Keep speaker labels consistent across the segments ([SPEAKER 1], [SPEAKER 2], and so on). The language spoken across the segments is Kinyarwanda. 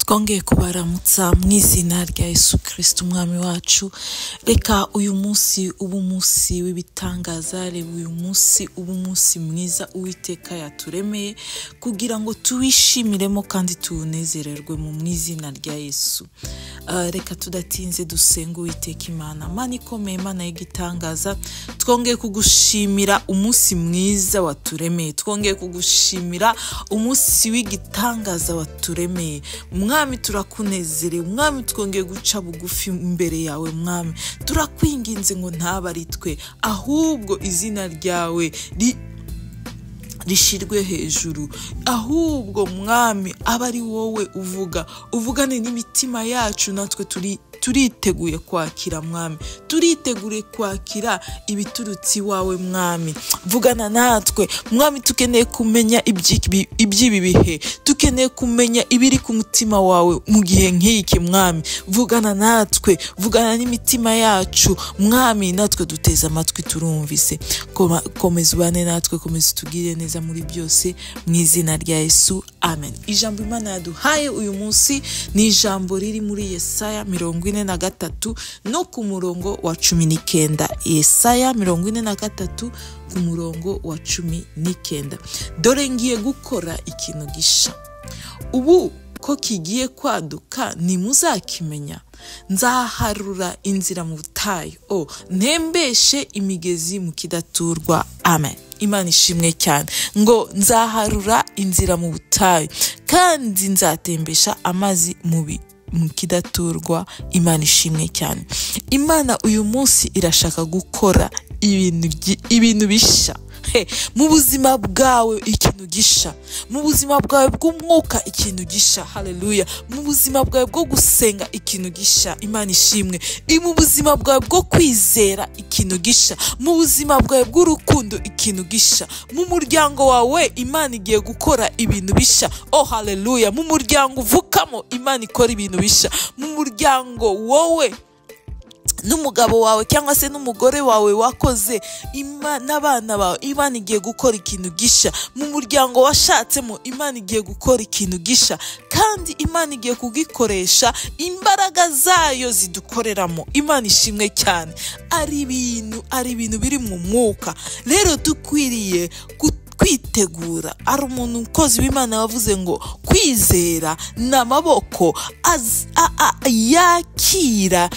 [SPEAKER 1] twongeye kubaramutsa mu izina rya Yesu Kristo umwami wacu. Reka uyu munsi ubu munsi w'ibitangaza, reba uyu munsi ubu munsi mwiza Uwiteka yaturemeye kugira ngo tuwishimiremo kandi tunezererwe mu izina rya Yesu. Reka tudatinze dusenga Uwiteka Imana. Mana ikomeye, Mana y'igitangaza, twongeye kugushimira umunsi mwiza waturemeye, twongeye kugushimira umunsi w'igitangaza waturemeye. Mwami turakunezerewe, Mwami twongeye guca bugufi imbere yawe. Mwami turakwinginze ngo ntaba ari twe, ahubwo izina ryawe rishirwe hejuru, ahubwo Mwami aba ari wowe uvugane n'imitima yacu. Natwe turiteguye kwakira Mwami, turitegure kwakira ibiturutsi wawe Mwami. Vugana natwe Mwami, tukeneye kumenya iby'ibi bihe, tukeneye kumenya ibiri ku mutima wawe mu gihe nk'iki Mwami. Vugana natwe, vugana n'imitima yacu Mwami, natwe duteze amatwi turumvise. Komeza ubane natwe, komeza utugire neza muri byose mu izina rya Yesu, amen. Ijambo Imana yaduhaye uyu munsi ni ijambo riri muri Yesaya 43 no ku murongo wa 19. Yesaya 43 ku murongo wa 19. Dore ngiye gukora ikintu gisha, ubu ko kigiye kwaduka ntimuzakimenya. Nzaharura inzira mu butayu, ntembeshe imigezi mu kidaturwa. Amen. Imana ishimwe cyane ngo nzaharura inzira mu butayu kandi nzatembesha amazi mu kidaturwa. Imana ishimwe cyane. Imana uyu munsi irashaka gukora ibintu bisha mu buzima bwawe, ikintu gisha mu buzima bwawe bw'umwuka, ikintu gisha. Haleluya. Mu buzima bwawe bwo gusenga, ikintu gisha. Imana ishimwe. Mu buzima bwawe bwo kwizera, ikintu gisha. Mu buzima bwawe bw'urukundo, ikintu gisha. Mu muryango wawe Imana igiye gukora ibintu bisha. Haleluya. Mu muryango uvukamo Imana ikora ibintu bisha. Mu muryango wowe n'umugabo wawe cyangwa se n'umugore wawe wakoze, n'abana bawe, Imana igiye gukora ikintu gisha. Mu muryango washatsemo Imana igiye gukora ikintu gisha, kandi Imana igiye kugikoresha imbaraga zayo zidukoreramo. Imana ishimwe cyane. Ari ibintu biri mu mwuka. Rero dukwiriye kwitegura. Ari umuntu ukozi w'Imana wavuze ngo kwizera n'amaboko yakira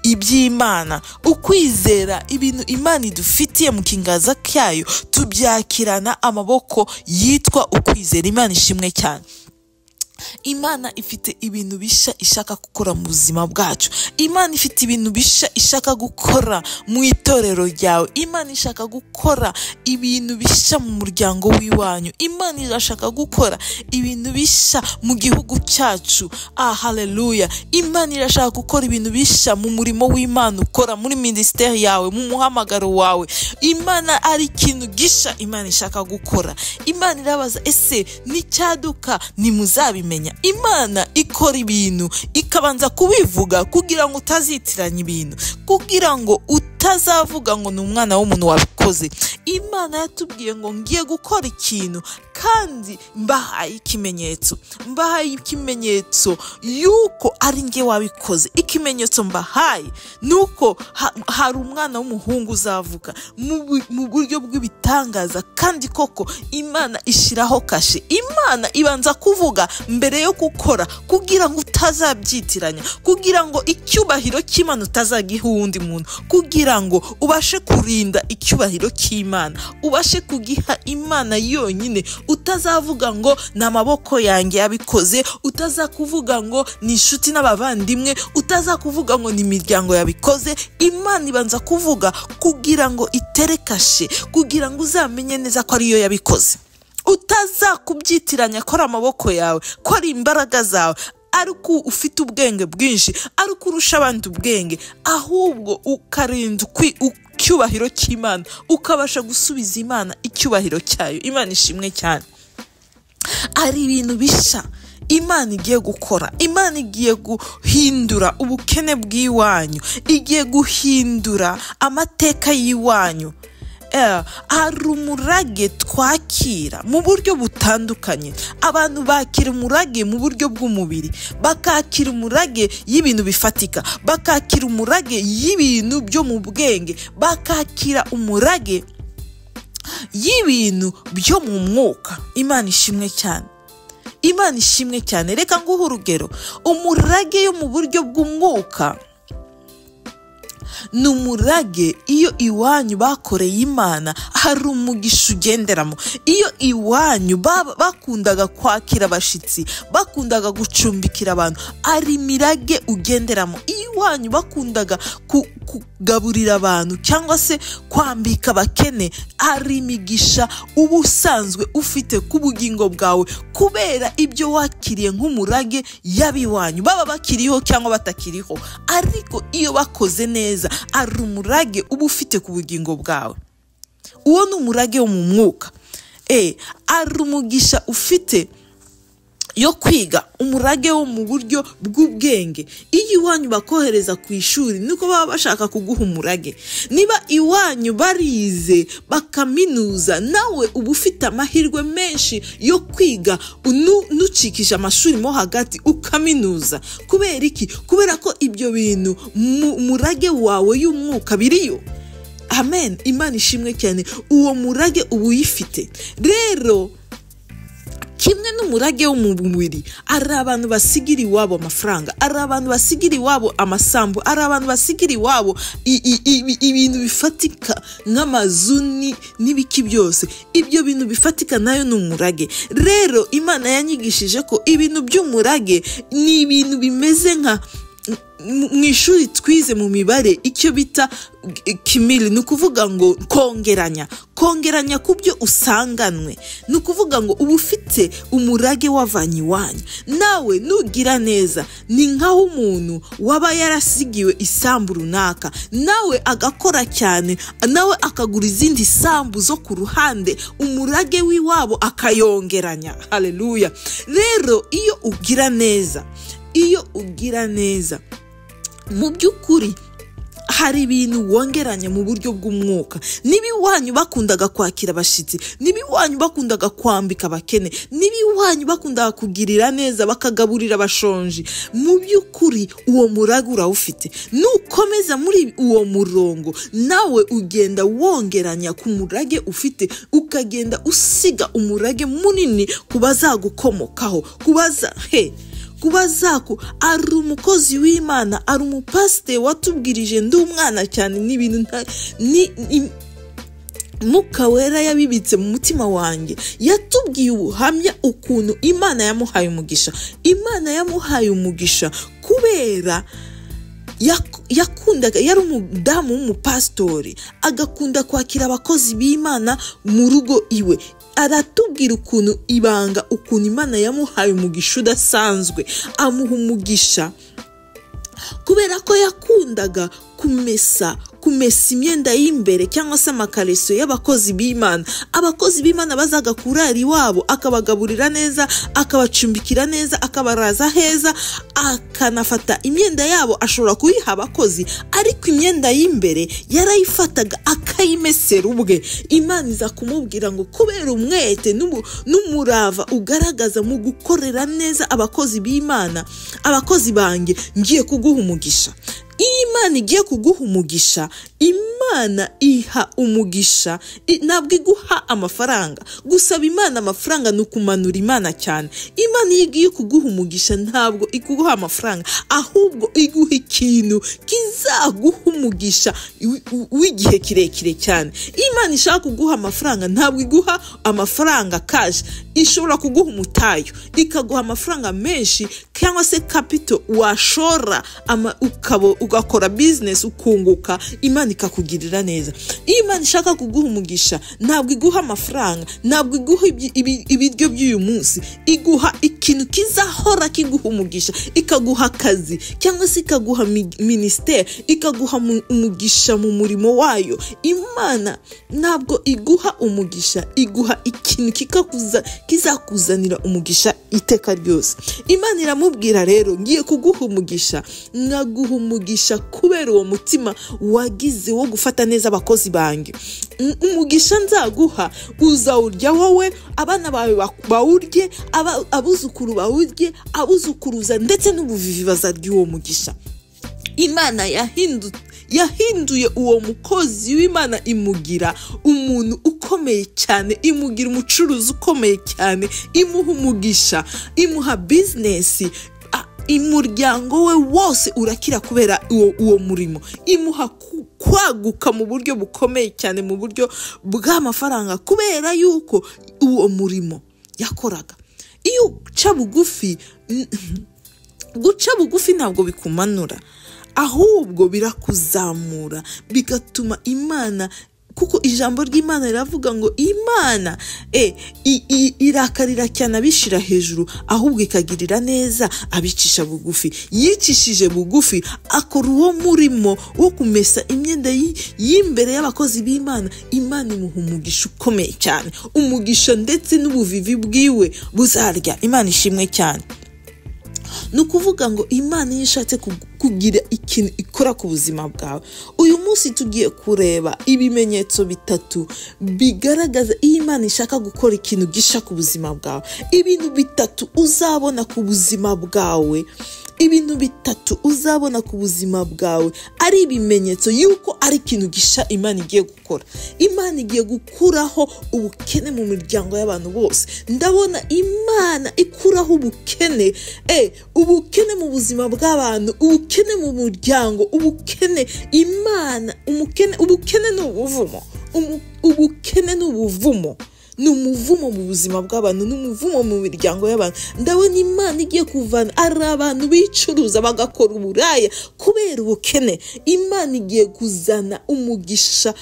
[SPEAKER 1] iby'Imana. Ukwizera ibintu Imana idufitiye mu kingaza cyayo, tubyakirana amaboko yitwa ukwizera. Imana ishimwe cyane. Imana ifite ibintu bisha ishaka gukora mu buzima bwacu. Imana ifite ibintu bisha ishaka gukora mu itorero ryawe. Imana ishaka gukora ibintu bisha mu muryango w'iwanyu. Imana irashaka gukora ibintu bisha mu gihugu cyacu. Haleluya. Imana irashaka gukora ibintu bisha mu murimo w'Imana ukora, muri ministeri yawe, mu muhamagaro wawe. Imana ari ikintu gisha Imana ishaka gukora. Imana irabaza, ese nicyaduka nimuzabimenya? Imana ikora ibintu ikabanza kubivuga kugira ngo utazitiranya ibintu, kugira ngo utazavuga ngo ni umwana w'umuntu wabikoze. Imana yatubwiye ngo ngiye gukora ikintu kandi mbahaye ikimenyetso yuko ari nge wabikoze. Ikimenyetso mbahaye nuko hari umwana w'umuhungu uzavuka mu buryo bw'ibitangaza. Kandi koko Imana ishiraho kashe. Imana ibanza kuvuga mbere yo gukora kugira ngo utazabyitiranya, kugira ngo icyubahiro cy'Imana utazagiha uwundi muntu, kugira ngo ubashe kurinda icyubahiro cy'Imana, ubashe kugiha Imana yonyine. Utazavuga ngo ni amaboko yanjye yabikoze, utazakuvuga ngo ni inshuti n'abavandimwe, utazakuvuga ngo ni imiryango yabikoze. Imana ibanza kuvuga kugira ngo iterekashe, kugira ngo uzamenye neza ko ariyo yabikoze. Utazakubyitiranya ko ari amaboko yawe, ko ari imbaraga zawe, ariko ufite ubwenge bwinshi, ariko urusha abandi ubwenge, ahubwo ukarinda icyubahiro cy'Imana, ukabasha gusubiza Imana icyubahiro cyayo. Imana ishimwe cyane. Ari ibintu bisha Imana igiye gukora. Imana igiye guhindura ubukene bw'iwanyu, igiye guhindura amateka y'iwanyu. hari umurage twakira mu buryo butandukanye. Abantu bakira umurage mu buryo bw'umubiri, bakakira umurage y'ibintu bifatika, bakakira umurage y'ibintu byo mu bwenge, bakakira umurage y'ibintu byo mu mwuka. Imana ishimwe cyane, Imana ishimwe cyane. Reka nguhe urugero. Umurage yo mu buryo bw'umwuka ni umurage iyo iwanyu bakoreye Imana hari umugisha ugenderamo. Iyo iwanyu bakundaga kwakira abashitsi, bakundaga gucumbikira abantu, ari imirage ugenderamo. Iyo iwanyu bakundaga kugaburira abantu cyangwa se kwambika abakene, ari imigisha uba usanzwe ufite ku bugingo bwawe kubera ibyo wakiriye nk'umurage y'abiwanyu, baba bakiriho cyangwa batakiriho. Ariko iyo bakoze neza, ari umurage uba ufite ku bugingo bwawe. Uwo ni umurage wo mu mwuka. Ari umugisha ufite yo kwiga, umurage wo mu buryo bw'ubwenge. Iyo iwanyu bakohereza ku ishuri, nuko baba bashaka kuguha umurage. Niba iwanyu barize bakaminuza, nawe uba ufite amahirwe menshi yo kwiga nucikije amashuri mo hagati ukaminuza. Kubera iki? Kubera ko ibyo bintu umurage wawe y'umwuka biriyo. Amen. Imana ishimwe cyane. Uwo murage uba uyifite. Rero kimwe n'umurage wo mu mubiri, ari abantu basigira iwabo amafaranga, ari abantu basigira iwabo amasambu, ari abantu basigira iwabo ibintu bifatika nk'amazu n'ibiki byose. Ibyo bintu bifatika nayo ni umurage. Rero Imana yanyigishije ko ibintu by'umurage ni ibintu bimeze nka mu ishuri twize mu mibare icyo bita kimili, ni ukuvuga ngo kongeranya ku byo usanganwe. Ni ukuvuga ngo uba ufite umurage wavanye iwanyu. Nawe nugira neza, ni nkaho umuntu waba yarasigiwe isambu runaka, nawe agakora cyane, nawe akagura izindi sambu zo ku ruhande, umurage w'iwabo akayongeranya. Haleluya. Rero iyo ugira neza mu by'ukuri hari ibintu wongeranya mu buryo bw'umwuka. Niba iwanyu bakundaga kwakira abashitsi, niba iwanyu bakundaga kwambika abakene, niba iwanyu bakundaga kugirira neza bakagaburira abashonji, mu by'ukuri uwo murage urawufite. Nukomeza muri uwo murongo, nawe ugenda wongeranya ku murage ufite, ukagenda usiga umurage munini kubazagukomokaho, kubazaku. Ari umukozi w'Imana, ari umupasiteri watubwirije ndi umwana cyane n'ibintu Mwuka Wera yabibitse mu mutima wanjye. Yatubwiye ubuhamya ukuntu Imana yamuhaye umugisha. Imana yamuhaye umugisha kubera yakundaga, yari umudamu w'umupastori, agakunda kwakira abakozi b'Imana mu rugo iwe. Aratubwira ukuntu Imana yamuhaye umugisha udasanzwe. Amuha umugisha kubera ko yakundaga kumesa imyenda y'imbere cyangwa se amakareso y'abakozi b'Imana. Abakozi b'Imana bazaga kurara iwabo, akabagaburira neza, akabacumbikira neza, akabaraza heza, akanafata imyenda yabo ashobora kuyiha abakozi, ariko imyenda y'imbere yarayifataga akayimesera ubwe. Imana iza kumubwira ngo kubera umwete n'umurava ugaragaza mu gukorera neza abakozi b'Imana, abakozi banjye, ngiye kuguha umugisha. Imana igiye kuguha umugisha, Imana iha umugisha, ntabwo iguha amafaranga. Gusaba Imana amafaranga ni ukumanura Imana cyane. Imana iyo igiye kuguha umugisha ntabwo ikuguha amafaranga, ahubwo iguha ikintu kizaguha umugisha w'igihe kirekire cyane. Imana ishaka kuguha amafaranga ntabwo iguha amafaranga cash, ishobora kuguha umutayo, ikaguha amafaranga menshi cyangwa se capital washora ugakora business ukunguka, Imana ikakugirira neza. Imana ishaka kuguha umugisha ntabwo iguha amafaranga, ntabwo iguha ibiryo by'uyu munsi, iguha ikintu kizahora kiguha umugisha, ikaguha akazi cyangwa se ikaguha ministeri, ikaguha umugisha mu murimo wayo. Imana ntabwo iguha umugisha, iguha ikintu kizakuzanira umugisha iteka ryose. Imana iramubwira rero, ngiye kuguha umugisha, ngaguha umugisha umugisha kubera uwo mutima wagize wo gufata neza abakozi banjye. Umugisha nzaguha uzawurya wowe, abana bawe bawurye, abuzukuru bawurye, abuzukuruza ndetse n'ubuvivi bazarya uwo mugisha. Imana yahinduye uwo mukozi w'Imana, imugira umuntu ukomeye cyane, imugira umucuruzi ukomeye cyane, imuha umugisha, imuha bizinesi, umuryango we wose urakira kubera uwo murimo, imuha kwaguka mu buryo bukomeye cyane, mu buryo bw'amafaranga, kubera yuko uwo murimo yakoraga. Iyo guca bugufi ntabwo bikumanura, ahubwo birakuzamura, bigatuma Imana, kuko ijambo ry'Imana riravuga ngo Imana irakarira cyane abishira hejuru, ahubwo ikagirira neza abicisha bugufi. Yicishije bugufi, akora uwo murimo wo kumesa imyenda y'imbere y'abakozi b'Imana. Imana imuha umugisha ukomeye cyane, umugisha ndetse n'ubuvivi bwiwe buzarya. Imana ishimwe cyane. Ni ukuvuga ngo Imana iyo ishatse kugira ikintu ikora ku buzima bwawe. Uyu munsi tugiye kureba ibimenyetso bitatu bigaragaza iyo Imana ishaka gukora ikintu gisha ku buzima bwawe. Ibintu bitatu uzabona ku buzima bwawe, ibintu bitatu uzabona ku buzima bwawe ari ibimenyetso yuko ari ikintu gisha Imana igiye gukora. Imana igiye gukuraho ubukene mu miryango y'abantu bose. Ndabona Imana ikuraho ubukene, ubukene mu buzima bw'abantu, ubukene mu muryango, ubukene. Imana, ubukene ni ubuvumo, ubukene ni ubuvumo, ni umuvumo mu buzima bw'abantu, ni umuvumo mu miryango y'abantu. Ndabona Imana igiye kuvana ari abantu bicuruza bagakora uburaya kubera ubukene. Imana igiye kuzana umugisha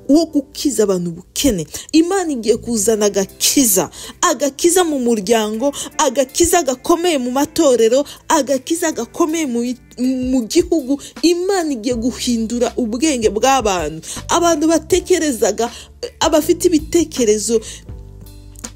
[SPEAKER 1] wo gukiza abantu ubukene. Imana igiye kuzana agakiza mu muryango, agakiza gakomeye mu matorero, agakiza gakomeye mu gihugu. Imana igiye guhindura ubwenge bw'abantu. Abantu batekerezaga, abafite ibitekerezo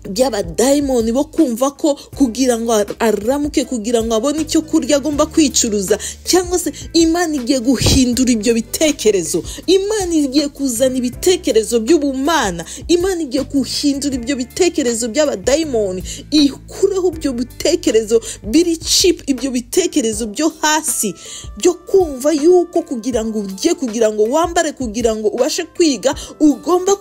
[SPEAKER 1] by'abadayimoni bo kumva ko kugira ngo aramuke, kugira ngo abone icyo kurya agomba kwicuruza, cyangwa se Imana igiye guhindura ibyo bitekerezo. Imana igiye kuzana ibitekerezo by'ubumana. Imana igiye guhindura ibyo bitekerezo by'abadayimoni, ikureho ibyo bitekerezo biri cheap, ibyo bitekerezo byo hasi byo kumva yuko kugira ngo urye, kugira ngo wambare, kugira ngo ubashe kwiga ugomba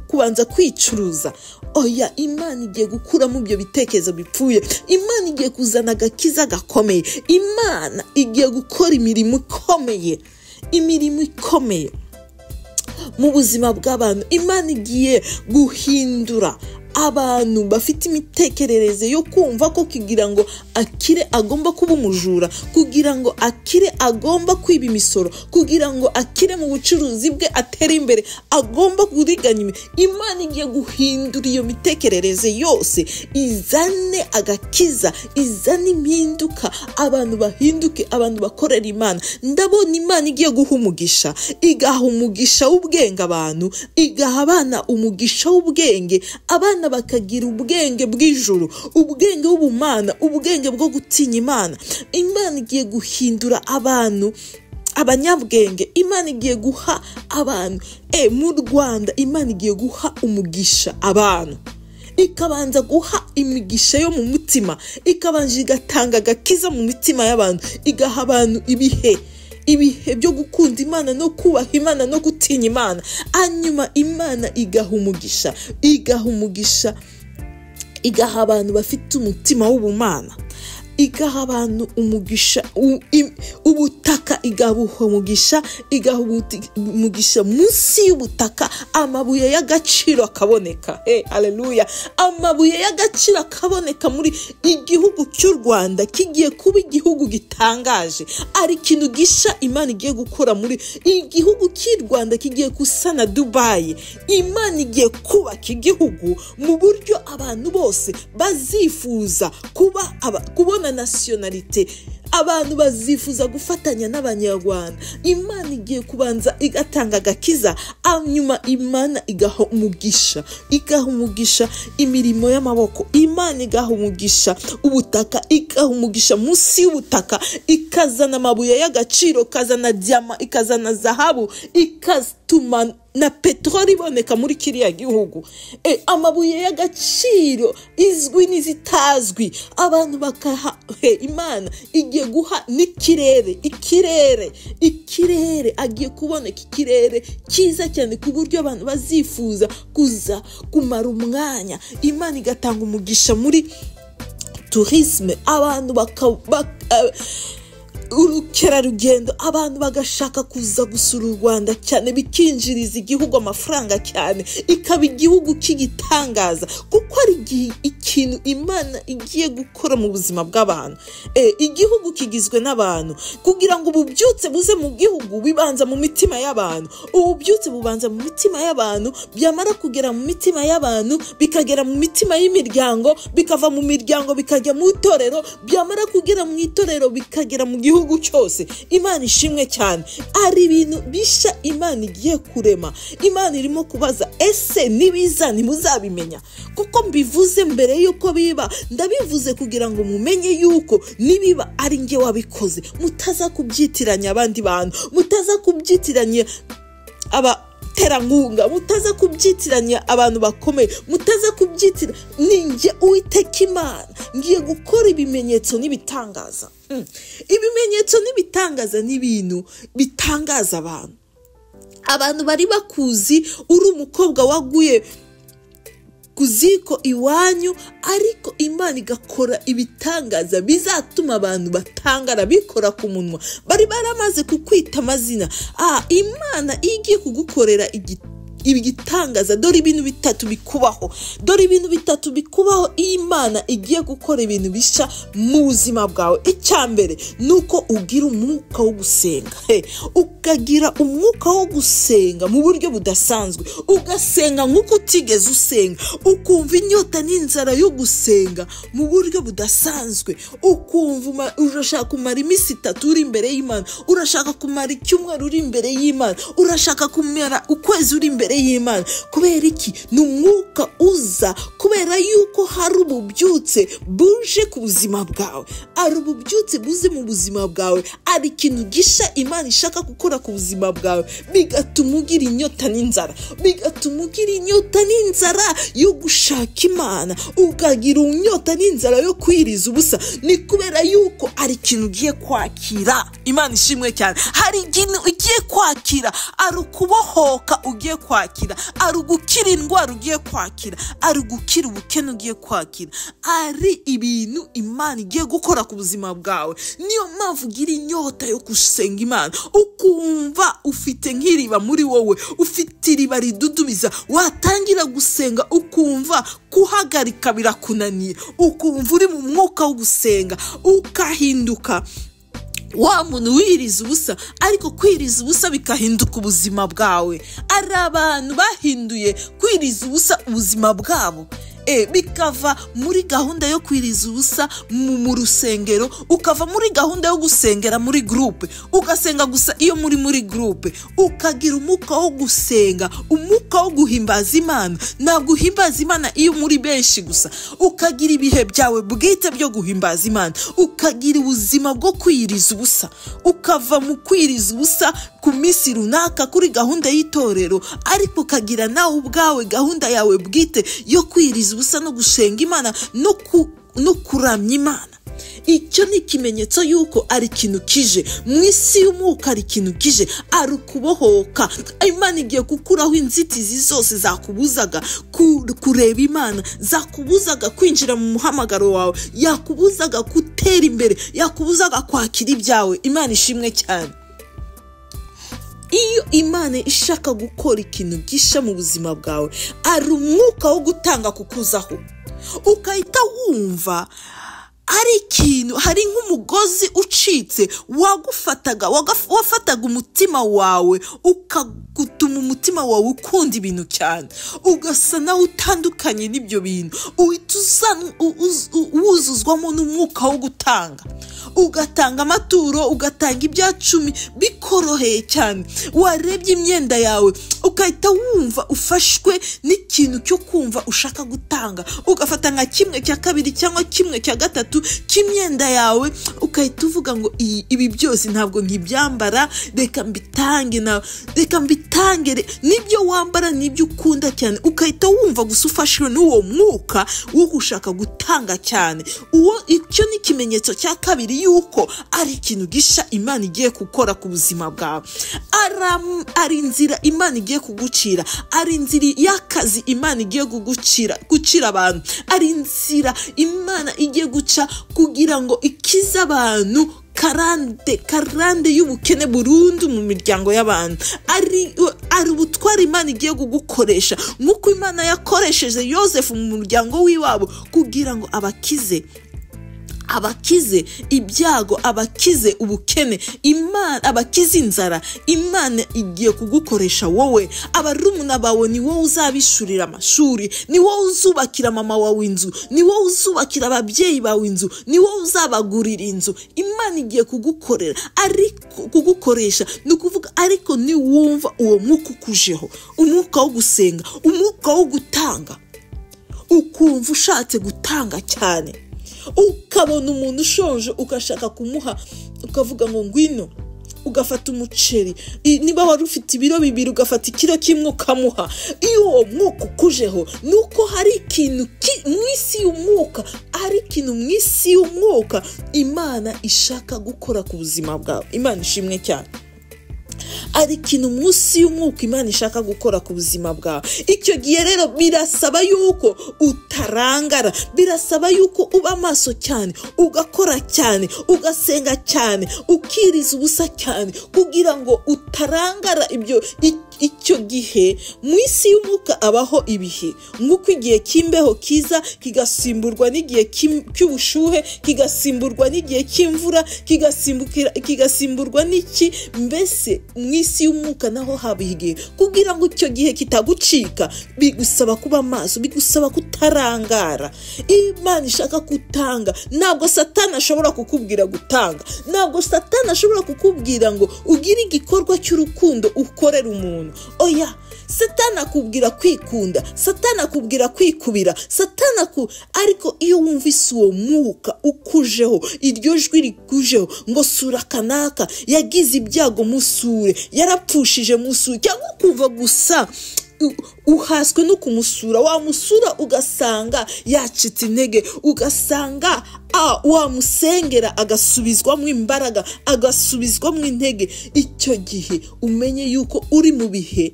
[SPEAKER 1] kubanza kwicuruza. Oya, Imana igiye gukuramo ibyo bitekerezo bipfuye. Imana igiye kuzana agakiza gakomeye. Imana igiye gukora imirimo ikomeye mu buzima bw'abantu. Imana igiye guhindura abantu bafite imitekerereze yo kumva ko kugira ngo akire agomba kuba umujura, kugira ngo akire agomba kwiba imisoro, kugira ngo akire mu bucuruzi bwe atere imbere agomba kuriganya. Imana igiye guhindura iyo mitekerereze yose, izane agakiza, izane impinduka, abantu bahinduke, abantu bakorera Imana. Ndabona Imana igiye guha umugisha, igaha umugisha w'ubwenge abantu, igaha abana umugisha w'ubwenge, abana bakagira ubwenge bw'ijuru, ubwenge w'ubumana, ubwenge bwo gutinya Imana. Imana igiye guhindura abantu abanyabwenge. Imana igiye guha abantu mu Rwanda, Imana igiye guha umugisha abantu, ikabanza guha imigisha yo mu mutima, ikabanza igatanga agakiza mu mitima y'abantu, igaha abantu ibihe byo gukunda Imana no kubaha Imana no gutinya Imana. Hanyuma Imana igaha umugisha, igaha abantu bafite umutima w'ubumana, igaha abantu umugisha, ubutaka igabuha umugisha, igaha umugisha munsi y'ubutaka, amabuye y'agaciro akaboneka. Haleluya! Amabuye y'agaciro akaboneka muri igihugu cy'u Rwanda, kigiye kuba igihugu gitangaje. Ari ikintu gisha Imana igiye gukora muri igihugu cy'u Rwanda, kigiye gusana Dubai. Imana igiye kubaka igihugu mu buryo abantu bose bazifuza kubona nationalite, abantu bazifuza gufatanya n'abanyarwanda. Imana igiye kubanza igatanga agakiza, hanyuma Imana igaha umugisha imirimo y'amaboko. Imana igaha umugisha ubutaka, igaha umugisha munsi y'ubutaka, ikazana amabuye y'agaciro, ikazana diama, ikazana zahabu, ikatuma na petroli iboneka muri kiriya gihugu. Amabuye y'agaciro izwi n'izitazwi, abantu bakaha. Imana igiye guha n'ikirere, ikirere agiye kuboneka, ikirere cyiza cyane ku buryo abantu bazifuza kuza kumara umwanya. Imana igatanga umugisha muri tourisme, abantu urukerarugendo, abantu bagashaka kuza gusura u Rwanda cyane, bikinjiriza igihugu amafaranga cyane, ikaba igihugu cy'igitangaza, kuko ari ikintu Imana igiye gukora mu buzima bw'abantu. Igihugu kigizwe n'abantu, kugira ngo ububyutse buze mu gihugu bibanza mu mitima y'abantu. Ububyutse bubanza mu mitima y'abantu, byamara kugera mu mitima y'abantu bikagera mu mitima y'imiryango, bikava mu miryango bikajya mu itorero, byamara kugera mu itorero bikagera mu gihugu cyose. Imana ishimwe cyane. Ari ibintu bisha Imana igiye kurema. Imana irimo kubaza, ese nibiza ntimuzabimenya? Kuko mbivuze mbere yuko biba, ndabivuze kugira ngo mumenye yuko nibiba ari nge wabikoze. Mutaza kubyitiranya abandi bantu, mutaza kubyitiranya abaterankunga, mutaza kubyitiranya abantu bakomeye, mutaza kubyitira. Ninjye Uwiteka Imana ngiye gukora ibimenyetso n'ibitangaza. Ibimenyetso n'ibitangaza ni ibintu bitangaza abantu bari bakuzi uri umukobwa waguye kuziko iwanyu, ariko Imana igakora ibitangaza bizatuma abantu batangara, bikora ku munwa, bari baramaze kukwita amazina. Imana igiye kugukorera ibitangaza. Dore ibintu bitatu bikubaho, Imana igiye gukora ibintu bisha mu buzima bwawe. Icyambere nuko ugira umwuka wo gusenga. Ukagira umwuka wo gusenga mu buryo budasanzwe, ugasenga nk'uko utigeze usenga, ukumva inyota n'inzara yo gusenga mu buryo budasanzwe, ukumva urashaka kumara iminsi 3 uri imbere y'Imana, urashaka kumara icyumweru uri imbere y'Imana, urashaka kumara ukwezi uri imbere y'Imana. Kubera iki? Ni umwuka uza kubera yuko hari ububyutse buje ku buzima bwawe, ari ububyutse buze mu buzima bwawe, ari ikintu gisha Imana ishaka gukora ku buzima bwawe, bigatuma ugira inyota n'inzara yo gushaka Imana, ukagira inyota n'inzara yo kwiriza ubusa. Ni kubera yuko ari ikintu ugiye kwakira. Imana ishimwe cyane. Hari ikintu ugiye kwakira, ari ukubohoka ugiye kwakira, ari ugukira indwara ugiye kwakira, ari ugukira ubukene ugiye kwakira, ari ibintu Imana igiye gukora ku buzima bwawe. Niyo mpamvu ugira inyota yo gusenga Imana, ukumva ufite nk'iriba muri wowe, ufite iriba ridudubiza. Watangira gusenga ukumva kuhagarika birakunaniye, ukumva uri mu mwuka wo gusenga, ukahinduka wa muntu wiriza ubusa, ariko kwiriza ubusa bikahinduka ubuzima bwawe. Ari abantu bahinduye kwiriza ubusa ubuzima bwabo, bikava muri gahunda yo kwiriza ubusa mu rusengero, ukava muri gahunda yo gusengera muri groupe, ugasenga gusa iyo muri groupe, ukagira umwuka wo gusenga, umwuka wo guhimbaza Imana. Ntabwo uhimbaza Imana iyo muri benshi gusa, ukagira ibihe byawe bwite byo guhimbaza Imana, ukagira ubuzima bwo kwiriza ubusa, ukava mu kwiriza ubusa ku minsi runaka kuri gahunda y'itorero, ariko ukagira nawe ubwawe gahunda yawe bwite yo kwiriza ubusa no gusenga Imana no kuramya Imana. Icyo ni ikimenyetso yuko ari ikintu kije mu isi y'umwuka, ari ikintu kije, ari ukubohoka. Imana igiye gukuraho inzitizi zose zakubuzaga kureba Imana, zakubuzaga kwinjira mu muhamagaro wawe, yakubuzaga gutera imbere, yakubuzaga kwakira ibyawe. Imana ishimwe cyane. Iyo Imana ishaka gukora ikintu gisha mu buzima bwawe, ari umwuka wo gutanga kukuzaho, ukahita wumva ari ikintu, hari nk'umugozi ucitse wafataga umutima wawe, ukagutuma umutima wawe ukunda ibintu cyane, ugasa nawe utandukanye n'ibyo bintu, uhita wuzuzwamo n'umwuka wo gutanga, ugatanga amaturo, ugatanga ibya 10 bikoroheye cyane. Warebye imyenda yawe ukahita wumva ufashwe n'ikintu cyo kumva ushaka gutanga, ugafata nka 1/2 cyangwa 1/3 cy'imyenda yawe, ukahita uvuga ngo ibi byose ntabwo nkibyambara, reka mbitange nibyo wambara, nibyo ukunda cyane. Ukahita wumva gusa ufashwe n'uwo mwuka wo gushaka gutanga cyane. Icyo ni ikimenyetso cya kabiri yuko ari ikintu gisha Imana igiye gukora ku buzima bwawe. Ari inzira Imana igiye kugucira, ari inzira y'akazi Imana igiye gucira abantu, ari inzira Imana igiye guca kugira ngo ikize abantu karande y'ubukene burundu mu miryango y'abantu. Ari ubutwari Imana igiye kugukoresha nk'uko Imana yakoresheje Yosefu mu muryango w'iwabo kugira ngo abakize ibyago, abakize ubukene, abakize inzara. Imana igiye kugukoresha wowe. Abarumuna bawe ni wowe uzabishurira amashuri, ni wowe uzubakira mama wawe inzu, ni wowe uzubakira ababyeyi bawe inzu, ni wowe uzabagurira inzu. Imana igiye kugukoresha, ni ukuvuga ariko ni wumva uwo mwuka ukujeho, umwuka wo gusenga, umwuka wo gutanga, ukumva ushatse gutanga cyane, ukabona umuntu ushonje ugashaka kumuha, ukavuga ngo ngwino, ugafata umuceri, niba wari ufite ibiro 2 ugafata ikiro kimwe ukamuha. Iyo uwo mwuka ukujeho nuko hari ikintu mw'isi y'umwuka, Imana ishaka gukora ku buzima bwawe. Imana ishimwe cyane. Ari ikintu munsi y'umwuka Imana ishaka gukora ku buzima bwawe. Icyo gihe rero birasaba yuko utarangara, birasaba yuko uba maso cyane, ugakora cyane, ugasenga cyane, ukiriza ubusa cyane kugira ngo utarangara. Icyo gihe mw'isi y'umwuka abaho ibihe, nk'uko igihe cy'imbeho kiza kigasimburwa n'igihe cy'ubushuhe, kigasimburwa n'igihe cy'imvura, kigasimburwa n'iki. Mbese mw'isi y'umwuka naho haba igihe. Kugira ngo icyo gihe kitagucika bigusaba kuba maso, bigusaba kutarangara. Imana ishaka gutanga. Ntabwo Satani ashobora kukubwira gutanga, ntabwo Satani ashobora kukubwira ngo ugire igikorwa cy'urukundo ukorera umuntu. Oya, Satani akubwira kwikunda, Satani akubwira kwikubira, ariko iyo wumvise uwo mwuka ukujeho, iryo jwi rikujeho ngo sura kanaka yagize ibyago musure, yarapfushije musure, cyangwa kuva gusa uhaswe no kumusura, wamusura ugasanga yacitse intege, ugasanga wamusengera agasubizwamo imbaraga, agasubizwamo intege. Icyo gihe umenye yuko uri mu bihe,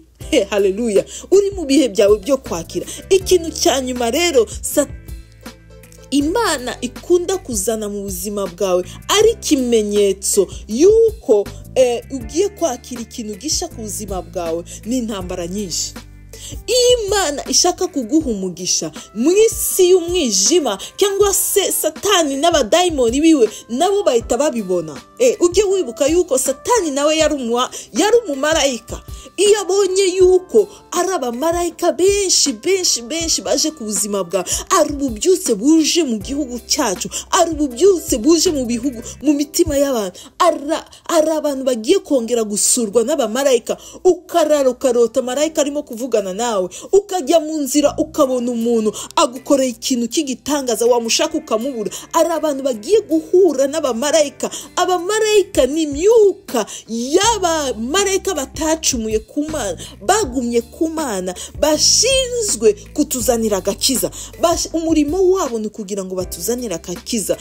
[SPEAKER 1] haleluya, uri mu bihe byawe byo kwakira. Ikintu cya nyuma rero Imana ikunda kuzana mu buzima bwawe ari ikimenyetso yuko ugiye kwakira ikintu gisha ku buzima bwawe, ni intambara nyinshi. Imana ishaka kuguha umugisha mw'isi y'umwijima, cyangwa se Satani n'abadayimoni biwe nabo bahita babibona. Ujye wibuka yuko Satani nawe yari umumarayika. Iyo abonye yuko ari abamarayika benshi baje ku buzima bwawe, ari ububyutse buje mu gihugu cyacu, ari ububyutse buje mu bihugu, mu mitima y'abantu, ari abantu bagiye kongera gusurwa n'abamarayika. Ukarota marayika arimo kuvugana nawe, ukajya mu nzira ukabona umuntu agukoreye ikintu cy'igitangaza, wamushaka ukamubura. Ari abantu bagiye guhura n'abamarayika. Abamarayika ni imyuka y'abamarayika batacumuye ku Mana, bagumye ku Mana, bashinzwe kutuzanira agakiza. Umurimo wabo ni kugira ngo batuzanire agakiza.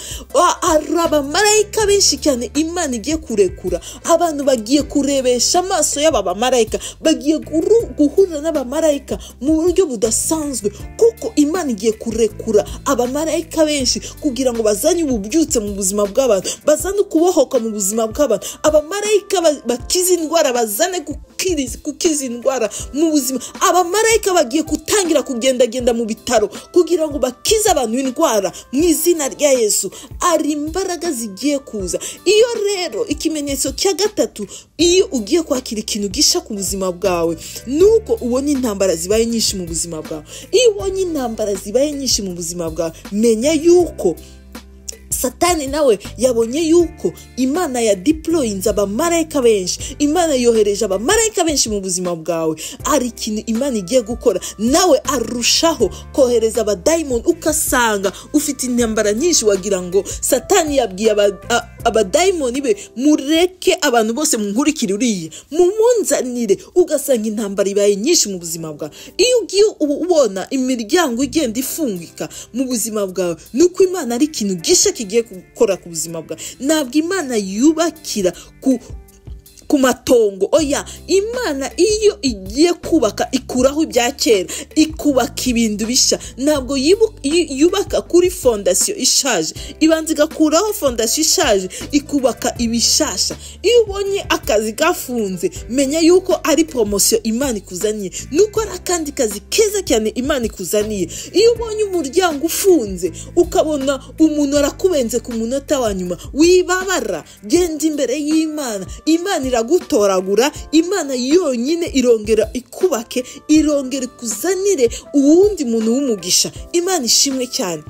[SPEAKER 1] Ari abamarayika benshi cyane Imana igiye kurekura. Abantu bagiye kurebesha amaso y'aba bamarayika, bagiye guhura n'abamarayika mu buryo budasanzwe, kuko Imana igiye kurekura abamarayika benshi kugira ngo bazanye ububyutse mu buzima bw'abantu, bazane kubohoka mu buzima bw'abantu. Abamarayika bakiza indwara, bazane gukiza indwara mu buzima. Abamarayika bagiye gutangira kugendagenda mu bitaro kugira ngo bakize abantu indwara mu izina rya Yesu. Ari imbaraga zigiye kuza. Iyo rero ikimenyetso cya gatatu, iyo ugiye kwakira ikintu gisha ku buzima bwawe, nuko ubona intambara zibaye nyinshi mu buzima bwawe. Iyo ubonye intambara zibaye nyinshi mu buzima bwawe, menya yuko Satani nawe yabonye yuko Imana ya deployinze abamarayika benshi, Imana yohereje abamarayika benshi mu buzima bwawe, ari ikintu Imana igiye gukora, nawe arushaho kohereza abadayimoni, ukasanga ufite intambara nyinshi, wagira ngo Satani yabwiye abadayimoni be, mureke abantu bose munkurikire uriye mumunzanire, ugasanga intambara ibaye nyinshi mu buzima bwawe. Iyo ugiye ubona imiryango igenda ifungika mu buzima bwawe, nuko Imana ari ikintu gisha kigiye gukora ku buzima bwawe. Ntabwo Imana yubakira ku matongo, oya, Imana iyo igiye kubaka ikuraho ibya kera, ikubaka ibintu bisha. Ntabwo yubaka kuri fondasiyo ishaje, ibanza igakuraho fondasiyo ishaje, ikubaka ibishasha. Iyo ubonye akazi gafunze, menya yuko ari promosiyo Imana ikuzaniye, nuko ari akandi kazi keza cyane Imana ikuzaniye. Iyo ubonye umuryango ufunze, ukabona umuntu arakubenze ku munota wa nyuma, wibabara, genda imbere y'Imana. Imana iragutoragura, Imana yonyine irongera ikubake, irongera ikuzanire uwundi muntu w'umugisha. Imana ishimwe cyane.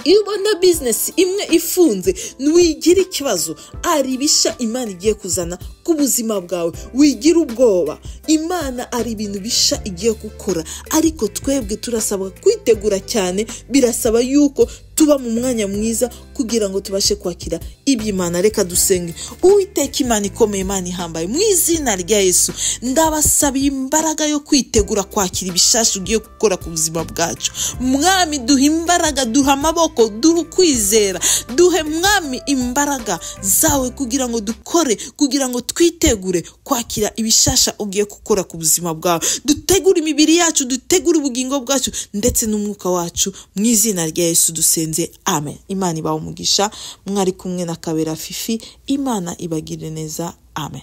[SPEAKER 1] Iyo ubona business imwe ifunze, ntiwigira ikibazo, ari bisha Imana igiye kuzana ku buzima bwawe, wigira ubwoba. Imana ari ibintu bisha igiye gukora, ariko twebwe turasabwa kwitegura cyane. Birasaba yuko tuba mu mwanya mwiza kugira ngo tubashe kwakira iby'Imana. Reka dusenge. Uwiteka Imana ikomeye, Imana ihambaye, mu izina rya Yesu ndabasabiye imbaraga yo kwitegura kwakira ibishasha ugiye gukora ku buzima bwacu. Mwami, duhe imbaraga, duhe amaboko, duhe kwizera, duhe Mwami imbaraga zawe kugira ngo dukore, kugira ngo twitegure kwakira ibishasha ugiye gukora ku buzima bwawe. Dutegure imibiri yacu, dutegure ubugingo bwacu ndetse n'umwuka wacu, mu izina rya Yesu dusenze, amen. Imana ibahe umugisha. Mwari kumwe na Kabera Fifi. Imana ibagire neza, amen.